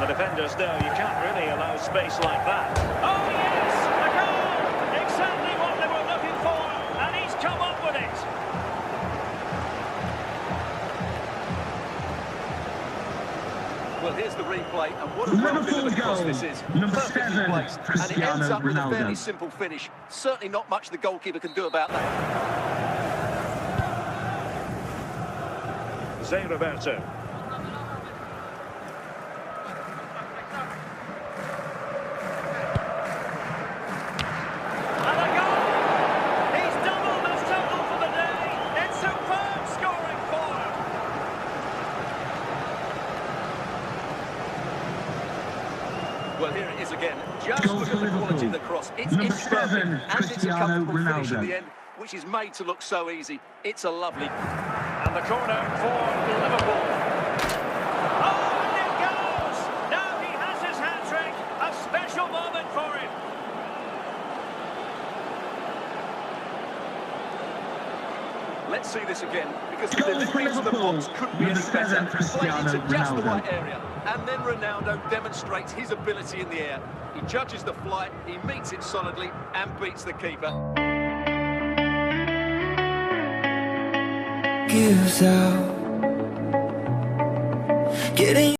defenders know you can't really allow space like that. Oh yes, a goal! Exactly what they were looking for, and he's come up with it. Well, here's the replay, and what a well-delivered cross this is. Perfectly placed, and it ends up with a fairly simple finish. Certainly not much the goalkeeper can do about that. Zé Roberto. And a goal! He's doubled his total for the day. It's superb scoring for him. Well, here it is again. Just look at the quality of the cross. It's perfect, and it's a comfortable finish at the end, which is made to look so easy. It's a lovely... And the corner for Liverpool. Oh, and it goes! Now he has his hat-trick. A special moment for him. Let's see this again, because the delivery into the box couldn't be any better. Played into just the right area. And then Ronaldo demonstrates his ability in the air. He judges the flight, he meets it solidly, and beats the keeper. Gives out, getting